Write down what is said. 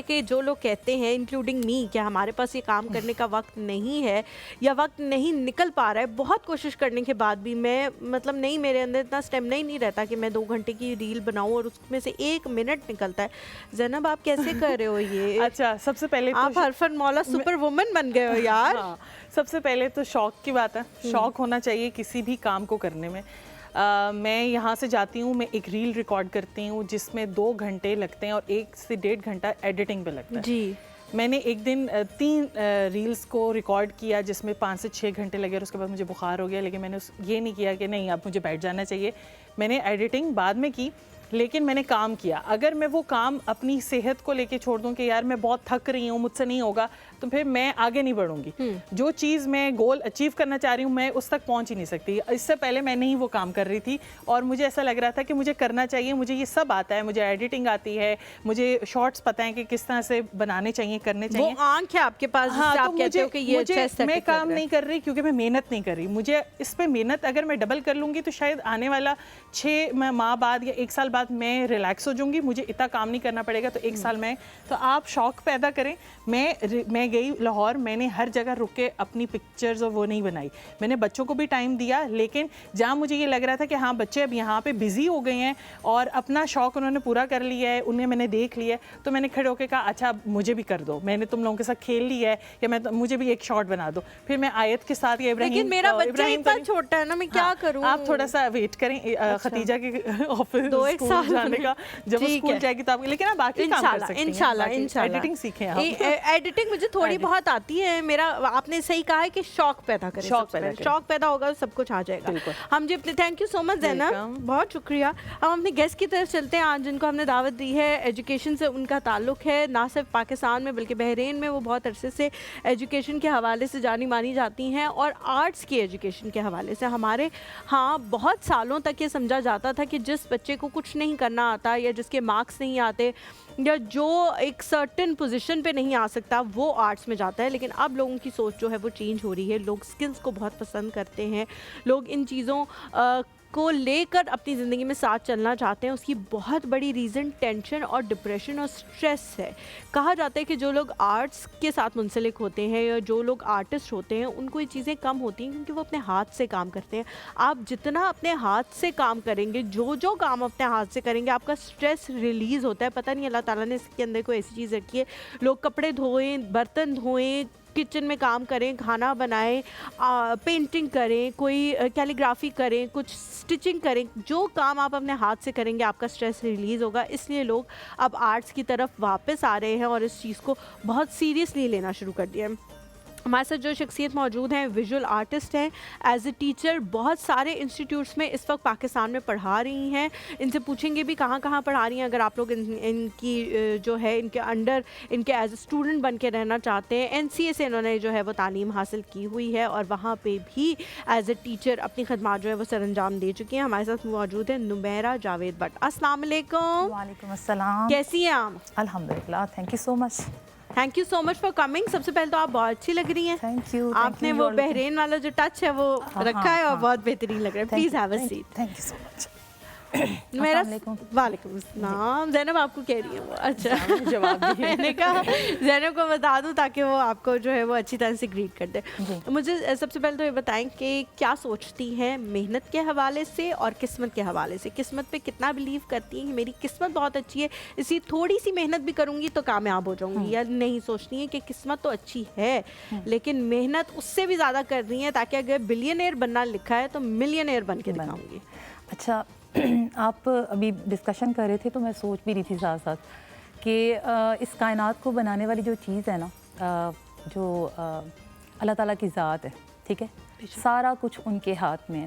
कि जो लोग कहते हैं इंक्लूडिंग मी कि हमारे पास ये काम करने का वक्त नहीं है या वक्त नहीं निकल पा रहा है, बहुत कोशिश करने के बाद भी मैं मतलब नहीं, मेरे अंदर इतना स्टेमिना ही नहीं रहता कि मैं 2 घंटे की रील बनाऊं और उसमें से 1 मिनट निकलता है। ज़ैनब आप कैसे कर रहे हो ये? अच्छा, सबसे पहले तो आप हरफन मौला सुपर वुमन बन गए हो यार। हाँ, सबसे पहले तो शौक की बात है। शौक होना चाहिए किसी भी काम को करने में। मैं यहाँ से जाती हूँ, मैं एक रील रिकॉर्ड करती हूँ जिसमें 2 घंटे लगते हैं और 1 से 1.5 घंटा एडिटिंग पे लगता है जी। मैंने एक दिन 3 रील्स को रिकॉर्ड किया जिसमें 5 से 6 घंटे लगे और उसके बाद मुझे बुखार हो गया, लेकिन मैंने ये नहीं किया कि नहीं अब मुझे बैठ जाना चाहिए। मैंने एडिटिंग बाद में की, लेकिन मैंने काम किया। अगर मैं वो काम अपनी सेहत को लेके छोड़ दूं कि यार मैं बहुत थक रही हूँ, मुझसे नहीं होगा, तो फिर मैं आगे नहीं बढ़ूंगी। जो चीज़ मैं गोल अचीव करना चाह रही हूँ मैं उस तक पहुँच ही नहीं सकती। इससे पहले मैं नहीं वो काम कर रही थी और मुझे ऐसा लग रहा था कि मुझे करना चाहिए, मुझे ये सब आता है, मुझे एडिटिंग आती है, मुझे शॉर्ट्स पता है कि किस तरह से बनाने चाहिए, करने चाहिए। वो आंख है आपके पास जिससे हाँ, आप तो कहते हो कि ये मुझे मैं काम नहीं कर रही क्योंकि मैं मेहनत नहीं कर रही। मुझे इस पे मेहनत अगर मैं डबल कर लूँगी तो शायद आने वाला 6 माह बाद या 1 साल बाद मैं रिलैक्स हो जाऊँगी, मुझे इतना काम नहीं करना पड़ेगा। तो 1 साल में तो आप शौक पैदा करें। मैं गई लाहौर, मैंने हर जगह रुक के अपनी पिक्चर्स और वो नहीं बनाई। मैंने बच्चों को भी टाइम दिया, लेकिन जहाँ मुझे ये लग रहा था कि हाँ बच्चे अब यहाँ पे बिजी हो गए हैं और अपना शौक उन्होंने पूरा कर लिया है, उन्हें मैंने देख लिया है, तो मैंने खड़े होकर कहा अच्छा मुझे भी कर दो, मैंने तुम लोगों के साथ खेल लिया है या मुझे भी एक शॉट बना दो। फिर मैं आयत के साथ या इब्राहिम, लेकिन मेरा बच्चा इतना छोटा है ना, मैं क्या करूं? आप थोड़ा सा वेट करें खतीजा के ऑफिस 2-1 साल जाने का, जब वो स्कूल जाएगी तो आप, लेकिन आप बाकी काम कर सकती हैं। इंशाल्लाह एडिटिंग सीखें आप। एडिटिंग मुझे थोड़ी बहुत आती है। मेरा आपने सही कहा है कि शौक पैदा करें, शौक पैदा होगा तो सब कुछ आ जाएगा। हम जी अपने thank you so much Zainab, बहुत शुक्रिया। अब अपने गेस्ट की तरफ चलते हैं। आज जिनको हमने दावत दी है, एजुकेशन से उनका ताल्लुक है, ना सिर्फ पाकिस्तान में बल्कि बहरीन में वो बहुत अरसे से एजुकेशन के हवाले से जानी मानी जाती हैं और आर्ट्स की एजुकेशन के हवाले से हमारे बहुत सालों तक ये समझा जाता था कि जिस बच्चे को कुछ नहीं करना आता या जिसके मार्क्स नहीं आते या जो एक सर्टेन पोजीशन पे नहीं आ सकता वो आर्ट्स में जाता है। लेकिन अब लोगों की सोच जो है वो चेंज हो रही है। लोग स्किल्स को बहुत पसंद करते हैं, लोग इन चीज़ों को लेकर अपनी ज़िंदगी में साथ चलना चाहते हैं। उसकी बहुत बड़ी रीज़न टेंशन और डिप्रेशन और स्ट्रेस है। कहा जाता है कि जो लोग आर्ट्स के साथ मुंसलिक होते हैं या जो लोग आर्टिस्ट होते हैं उनको ये चीज़ें कम होती हैं क्योंकि वो अपने हाथ से काम करते हैं। आप जितना अपने हाथ से काम करेंगे, जो काम अपने हाथ से करेंगे, आपका स्ट्रेस रिलीज़ होता है। पता नहीं अल्लाह ताला ने इसके अंदर कोई ऐसी चीज़ रखी है। लोग कपड़े धोएं, बर्तन धोएं, किचन में काम करें, खाना बनाएं, पेंटिंग करें, कोई कैलीग्राफी करें, कुछ स्टिचिंग करें, जो काम आप अपने हाथ से करेंगे आपका स्ट्रेस रिलीज़ होगा। इसलिए लोग अब आर्ट्स की तरफ वापस आ रहे हैं और इस चीज़ को बहुत सीरियसली लेना शुरू कर दिया है। हमारे साथ जो शख्सियत मौजूद हैं विजुअल आर्टिस्ट हैं, एज ए टीचर बहुत सारे इंस्टीट्यूट्स में इस वक्त पाकिस्तान में पढ़ा रही हैं। इनसे पूछेंगे भी कहाँ कहाँ पढ़ा रही हैं। अगर आप लोग इनकी जो है इनके अंडर इनके एज ए स्टूडेंट बन के रहना चाहते हैं, NCA से इन्होंने जो है वो तालीम हासिल की हुई है और वहाँ पे भी एज ए टीचर अपनी खदमात जो है वो सर अंजाम दे चुकी हैं। हमारे साथ मौजूद है नुमैरा जावेद भट्ट। अस्सलाम वालेकुम। वालेकुम अस्सलाम। कैसी हैं आप? अल्हम्दुलिल्लाह, thank you so much. Thank you so much for coming. सबसे पहले तो आप बहुत अच्छी लग रही हैं। Thank you. आपने वो बहरीन वाला जो टच है वो रखा है और बहुत बेहतरीन लग रहा है। Please have a seat. Thank you so much. मेरा वालेकुम अस्सलाम। ज़ैनब आपको कह रही है वो? अच्छा, जवाब मैंने कहा ज़ैनब को बता दूं ताकि वो आपको जो है वो अच्छी तरह से ग्रीट कर दे। मुझे सबसे पहले तो ये बताएं कि क्या सोचती हैं मेहनत के हवाले से और किस्मत के हवाले से? किस्मत पे कितना बिलीव करती हैं कि मेरी किस्मत बहुत अच्छी है, इसी थोड़ी सी मेहनत भी करूँगी तो कामयाब हो जाऊँगी, या नहीं सोचती हैं कि किस्मत तो अच्छी है लेकिन मेहनत उससे भी ज़्यादा कर रही है ताकि अगर बिलियनियर बनना लिखा है तो मिलियनियर बन के दिखाऊँगी? अच्छा, आप अभी डिस्कशन कर रहे थे तो मैं सोच भी रही थी साथ साथ कि इस कायनात को बनाने वाली जो चीज़ है ना, जो अल्लाह ताला की ज़ात है, ठीक है, सारा कुछ उनके हाथ में है।